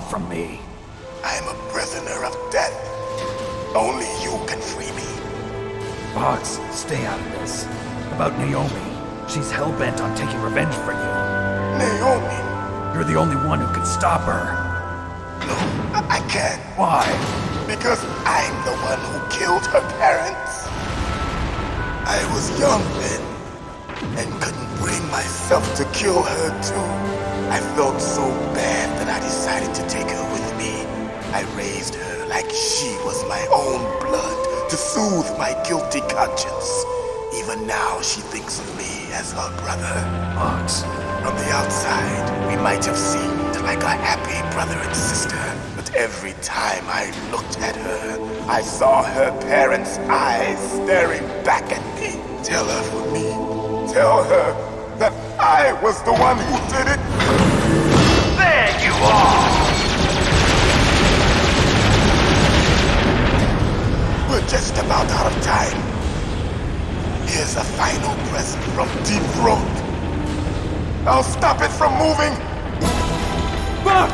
from me? I am a prisoner of death. Only you can free me. Fox, stay out of this. About Naomi. She's hell-bent on taking revenge for you. Naomi? You're the only one who can stop her. No, I can't. Why? Because I'm the one who killed her parents. I was young then, and couldn't bring myself to kill her too. I felt so bad that I decided to take her with me. I raised her like she was my own blood to soothe my guilty conscience. Even now she thinks of me as her brother. Fox. From the outside, we might have seemed like a happy brother and sister, but every time I looked at her, I saw her parents' eyes staring back at me. Tell her for me. Tell her that I was the one who did it. There you are! We're just about out of time. Here's a final present from Deep Throat. I'll stop it from moving! Fox!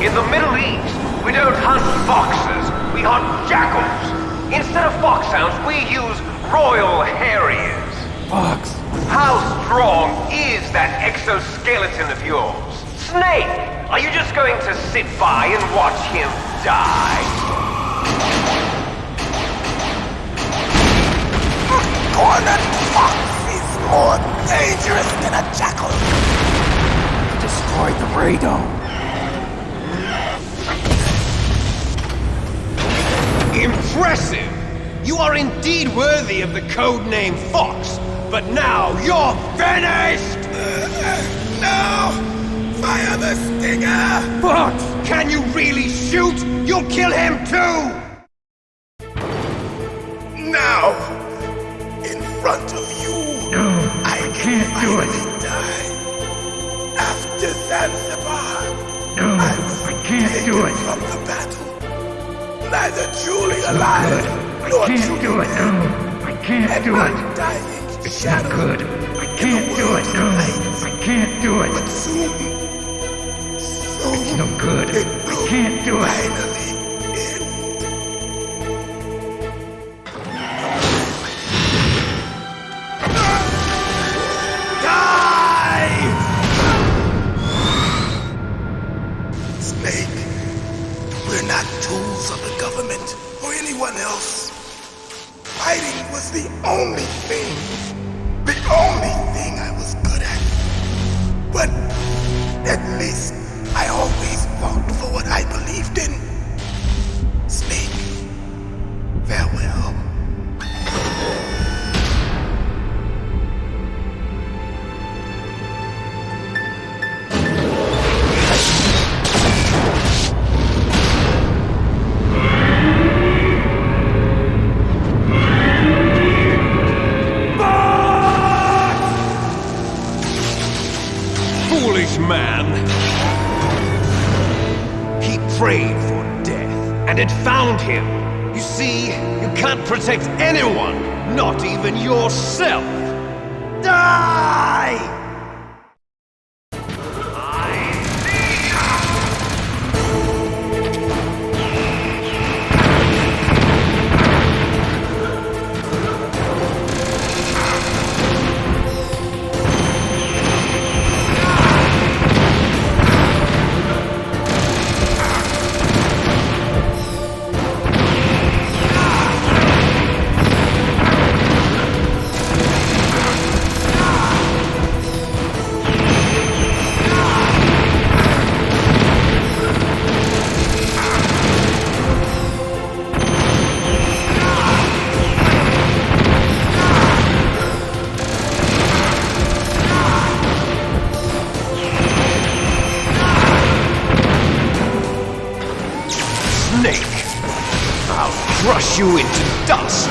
In the Middle East, we don't hunt foxes, we hunt jackals. Instead of foxhounds, we use Royal Harriers. Fox! How strong is that exoskeleton of yours? Snake, are you just going to sit by and watch him die? Cornered fox is more dangerous than a jackal. Destroyed the radome. Impressive! You are indeed worthy of the codename Fox, but now you're finished! No! Fire the stinger! Fox! Can you really shoot? You'll kill him too! Now! In front of you! No, I can't do it. finally die. After Zanzibar, No, I was I can't taken do it. from the battle. Neither truly alive, I nor can't truly do it, dead. no. I can't And do my it. dying It's not shadow good. I can't do it, no. I can't do But it. soon, It's no good. it I will can't do it. finally end. Die! Snake, we're not tools of the government or anyone else. Fighting was the only thing I was good at. But at least I always fought for what I believed in. Snake, farewell. Foolish man! He prayed for death, and it found him. You see, you can't protect anyone, not even yourself. Die! Snake! I'll crush you into dust!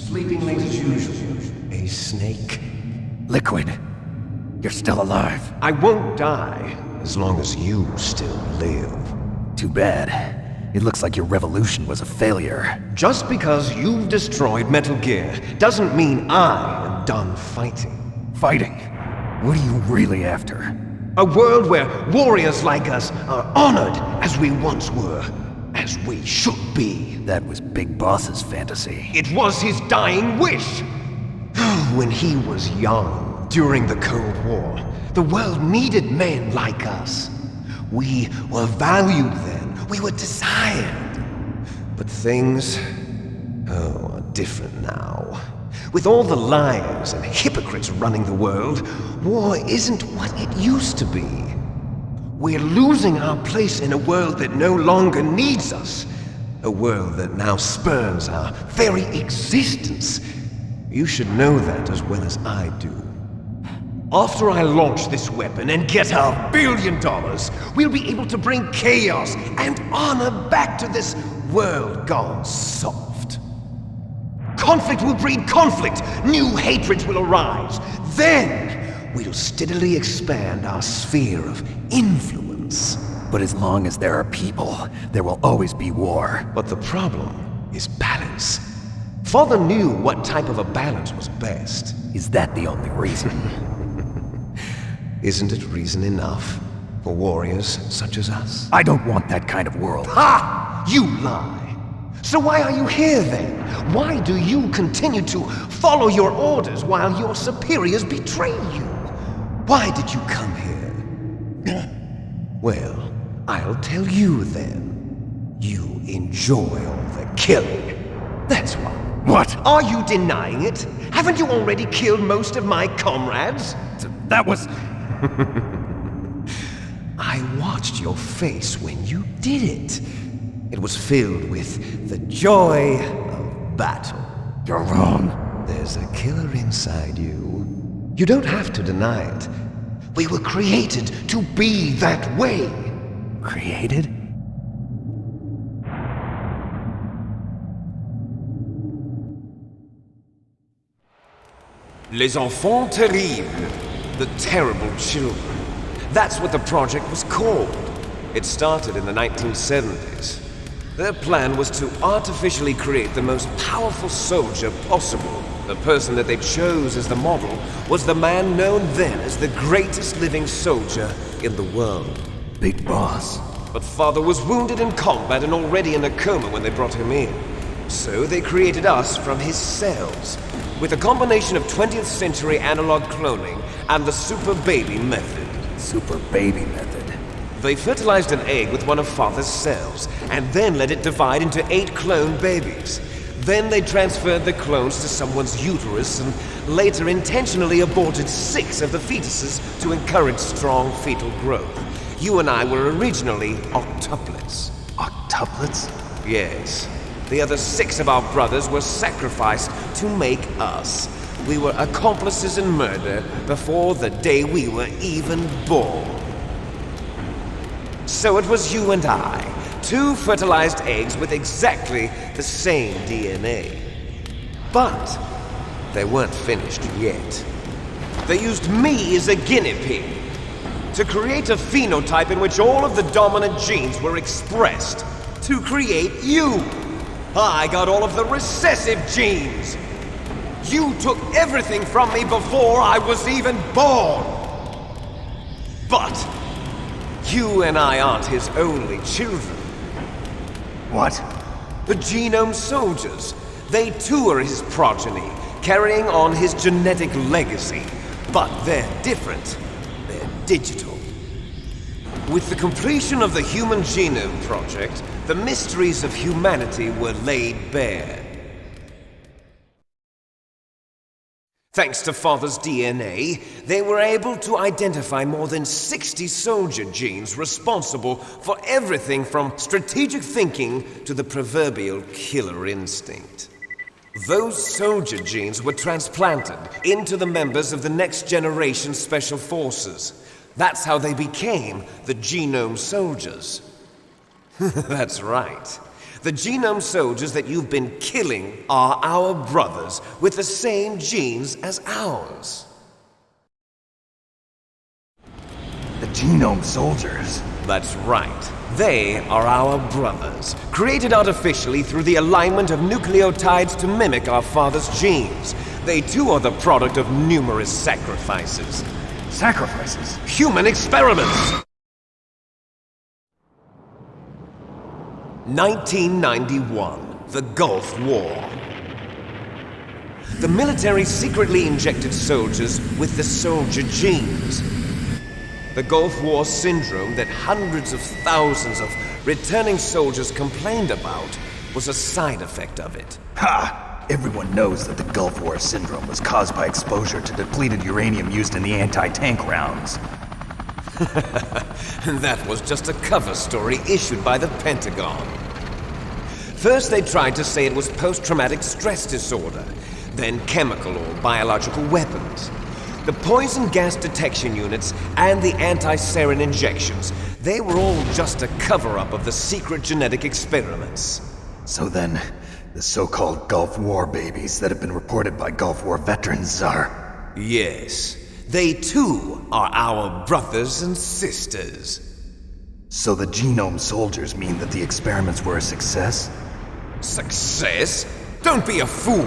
Sleeping late as usual. A snake. Liquid, you're still alive. I won't die as long as you still live. Too bad. It looks like your revolution was a failure. Just because you've destroyed Metal Gear doesn't mean I am done fighting. Fighting? What are you really after? A world where warriors like us are honored as we once were, as we should be. That was Big Boss's fantasy. It was his dying wish. When he was young, during the Cold War, the world needed men like us. We were valued then. We were desired. But things, are different now. With all the liars and hypocrites running the world, war isn't what it used to be. We're losing our place in a world that no longer needs us. A world that now spurns our very existence. You should know that as well as I do. After I launch this weapon and get our $1 billion, we'll be able to bring chaos and honor back to this world gone soft. Conflict will breed conflict. New hatreds will arise. Then, we'll steadily expand our sphere of influence. But as long as there are people, there will always be war. But the problem is balance. Father knew what type of a balance was best. Is that the only reason? Isn't it reason enough for warriors such as us? I don't want that kind of world. Ha! You lie! So why are you here then? Why do you continue to follow your orders while your superiors betray you? Why did you come here? Well, I'll tell you then. You enjoy all the killing. That's why. What? Are you denying it? Haven't you already killed most of my comrades? That was... I watched your face when you did it. It was filled with the joy of battle. You're wrong. There's a killer inside you. You don't have to deny it. We were created to be that way. Created? Les enfants terribles. The terrible children. That's what the project was called. It started in the 1970s. Their plan was to artificially create the most powerful soldier possible. The person that they chose as the model was the man known then as the greatest living soldier in the world. Big Boss. But Father was wounded in combat and already in a coma when they brought him in. So they created us from his cells, with a combination of 20th century analog cloning and the Super Baby method. Super Baby method. They fertilized an egg with one of Father's cells, and then let it divide into 8 clone babies. Then they transferred the clones to someone's uterus and later intentionally aborted 6 of the fetuses to encourage strong fetal growth. You and I were originally octuplets. Octuplets? Yes. The other 6 of our brothers were sacrificed to make us. We were accomplices in murder before the day we were even born. So it was you and I, 2 fertilized eggs with exactly the same DNA. But they weren't finished yet. They used me as a guinea pig to create a phenotype in which all of the dominant genes were expressed. To create you. I got all of the recessive genes. You took everything from me before I was even born. But you and I aren't his only children. What? The Genome Soldiers. They too are his progeny, carrying on his genetic legacy. But they're different. They're digital. With the completion of the Human Genome Project, the mysteries of humanity were laid bare. Thanks to Father's DNA, they were able to identify more than 60 soldier genes responsible for everything from strategic thinking to the proverbial killer instinct. Those soldier genes were transplanted into the members of the next generation Special Forces. That's how they became the Genome Soldiers. That's right. The genome soldiers that you've been killing are our brothers with the same genes as ours. The genome soldiers? That's right. They are our brothers, created artificially through the alignment of nucleotides to mimic our father's genes. They too are the product of numerous sacrifices. Sacrifices? Human experiments! 1991, the Gulf War. The military secretly injected soldiers with the soldier genes. The Gulf War syndrome that hundreds of thousands of returning soldiers complained about was a side effect of it. Ha! Everyone knows that the Gulf War syndrome was caused by exposure to depleted uranium used in the anti-tank rounds. That was just a cover story issued by the Pentagon. First they tried to say it was post-traumatic stress disorder, then chemical or biological weapons. The poison gas detection units and the anti-sarin injections, they were all just a cover-up of the secret genetic experiments. So then, the so-called Gulf War babies that have been reported by Gulf War veterans are... Yes, they too are our brothers and sisters. So the genome soldiers mean that the experiments were a success? Success? Don't be a fool!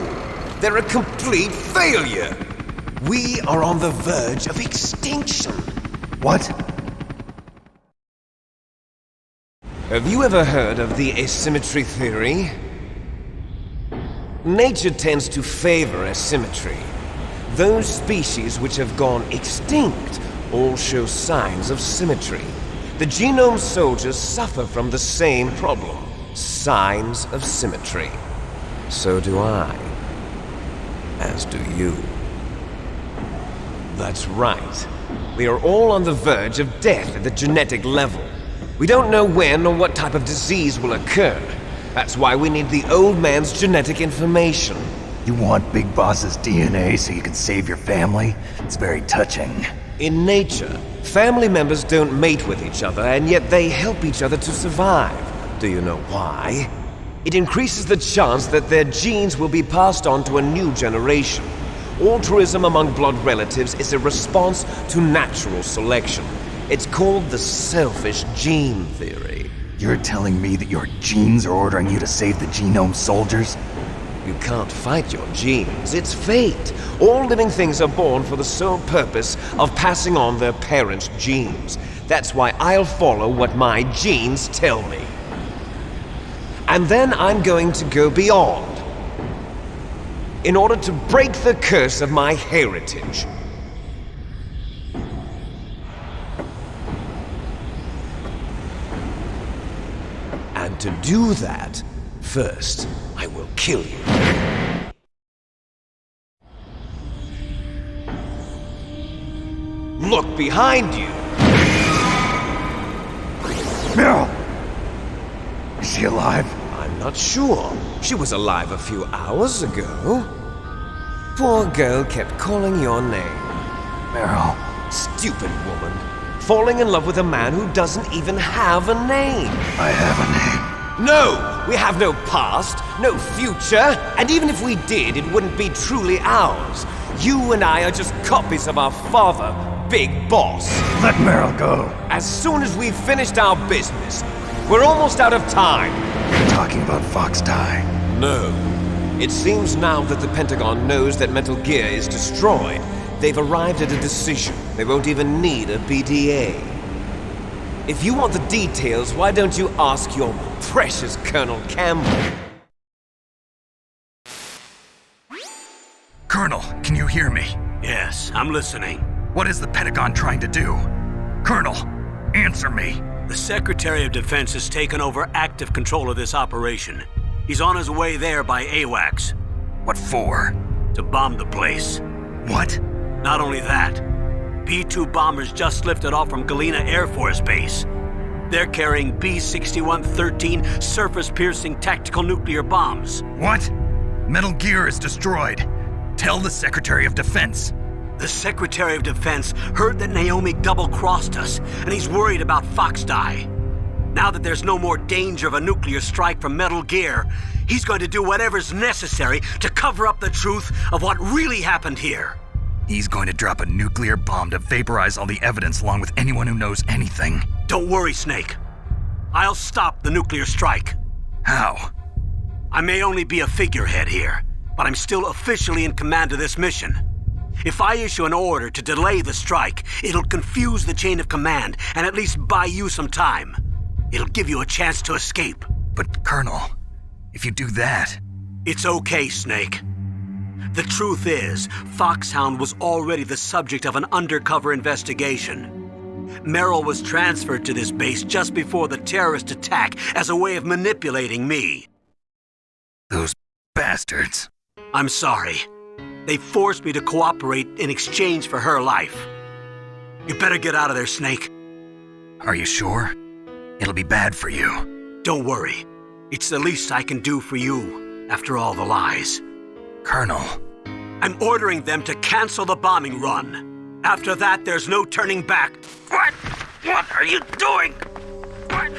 They're a complete failure! We are on the verge of extinction. What? Have you ever heard of the asymmetry theory? Nature tends to favor asymmetry. Those species which have gone extinct all show signs of symmetry. The genome soldiers suffer from the same problem. Signs of symmetry. So do I. As do you. That's right. We are all on the verge of death at the genetic level. We don't know when or what type of disease will occur. That's why we need the old man's genetic information. You want Big Boss's DNA so you can save your family? It's very touching. In nature, family members don't mate with each other, and yet they help each other to survive. Do you know why? It increases the chance that their genes will be passed on to a new generation. Altruism among blood relatives is a response to natural selection. It's called the selfish gene theory. You're telling me that your genes are ordering you to save the genome soldiers? You can't fight your genes. It's fate. All living things are born for the sole purpose of passing on their parents' genes. That's why I'll follow what my genes tell me. And then I'm going to go beyond. In order to break the curse of my heritage. And to do that, first, I will kill you. Look behind you! Meryl! Is she alive? I'm not sure. She was alive a few hours ago. Poor girl kept calling your name. Meryl. Stupid woman. Falling in love with a man who doesn't even have a name. I have a name. No! We have no past, no future, and even if we did, it wouldn't be truly ours. You and I are just copies of our father, Big Boss. Let Meryl go. As soon as we've finished our business, we're almost out of time. You're talking about Fox Die. No. It seems now that the Pentagon knows that Metal Gear is destroyed. They've arrived at a decision. They won't even need a BDA. If you want the details, why don't you ask your precious Colonel Campbell? Colonel, can you hear me? Yes, I'm listening. What is the Pentagon trying to do? Colonel, answer me. The Secretary of Defense has taken over active control of this operation. He's on his way there by AWACS. What for? To bomb the place. What? Not only that, B-2 bombers just lifted off from Galena Air Force Base. They're carrying B-6113 surface-piercing tactical nuclear bombs. What? Metal Gear is destroyed. Tell the Secretary of Defense. The Secretary of Defense heard that Naomi double-crossed us, and he's worried about Fox Die. Now that there's no more danger of a nuclear strike from Metal Gear, he's going to do whatever's necessary to cover up the truth of what really happened here. He's going to drop a nuclear bomb to vaporize all the evidence along with anyone who knows anything. Don't worry, Snake. I'll stop the nuclear strike. How? I may only be a figurehead here, but I'm still officially in command of this mission. If I issue an order to delay the strike, it'll confuse the chain of command and at least buy you some time. It'll give you a chance to escape. But, Colonel, if you do that... It's okay, Snake. The truth is, Foxhound was already the subject of an undercover investigation. Merrill was transferred to this base just before the terrorist attack as a way of manipulating me. Those bastards. I'm sorry. They forced me to cooperate in exchange for her life. You better get out of there, Snake. Are you sure? It'll be bad for you. Don't worry. It's the least I can do for you, after all the lies. Colonel. I'm ordering them to cancel the bombing run. After that, there's no turning back. What? What are you doing? What?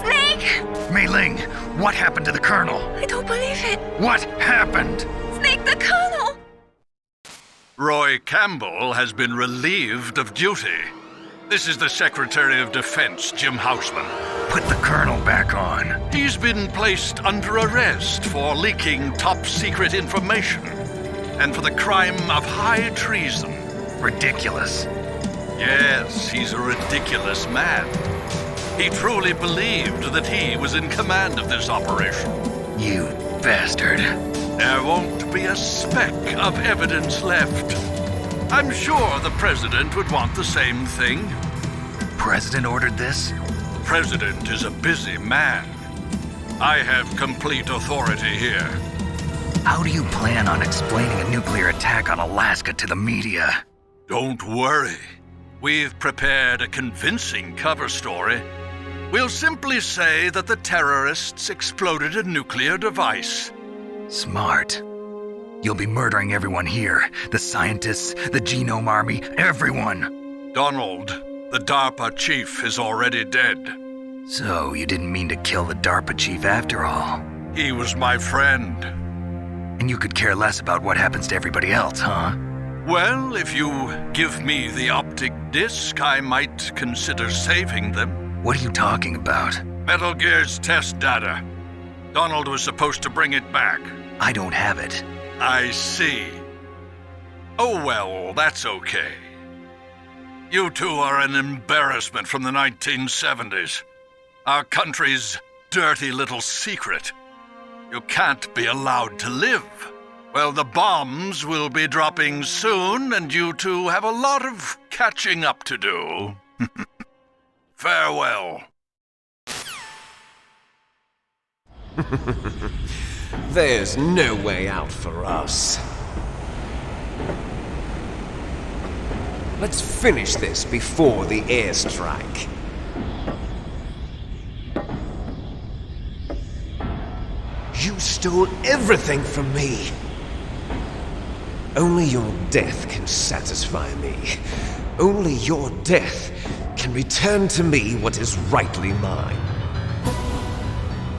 Snake! Mei Ling, what happened to the Colonel? I don't believe it. What happened? Snake, the Colonel! Roy Campbell has been relieved of duty. This is the Secretary of Defense, Jim Houseman. Put the Colonel back on. He's been placed under arrest for leaking top-secret information and for the crime of high treason. Ridiculous. Yes, he's a ridiculous man. He truly believed that he was in command of this operation. You bastard. There won't be a speck of evidence left. I'm sure the President would want the same thing. President ordered this? The President is a busy man. I have complete authority here. How do you plan on explaining a nuclear attack on Alaska to the media? Don't worry. We've prepared a convincing cover story. We'll simply say that the terrorists exploded a nuclear device. Smart. You'll be murdering everyone here. The scientists, the Genome Army, everyone. Donald, the DARPA chief, is already dead. So you didn't mean to kill the DARPA chief after all. He was my friend. And you could care less about what happens to everybody else, huh? Well, if you give me the optic disc, I might consider saving them. What are you talking about? Metal Gear's test data. Donald was supposed to bring it back. I don't have it. I see. Oh well, that's okay. You two are an embarrassment from the 1970s. Our country's dirty little secret. You can't be allowed to live. Well, the bombs will be dropping soon, and you two have a lot of catching up to do. Farewell. There's no way out for us. Let's finish this before the airstrike. You stole everything from me. Only your death can satisfy me. Only your death can return to me what is rightly mine.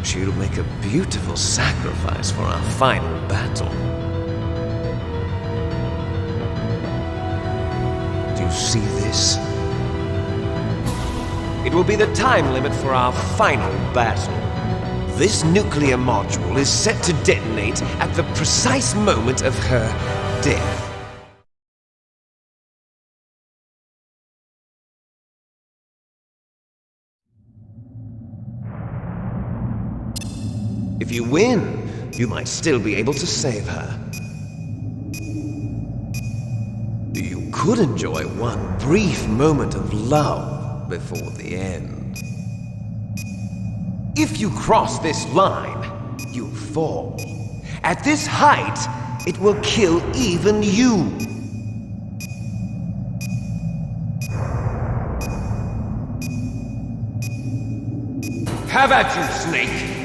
She'll make a beautiful sacrifice for our final battle. Do you see this? It will be the time limit for our final battle. This nuclear module is set to detonate at the precise moment of her death. If you win, you might still be able to save her. You could enjoy one brief moment of love before the end. If you cross this line, you fall. At this height, it will kill even you. Have at you, Snake!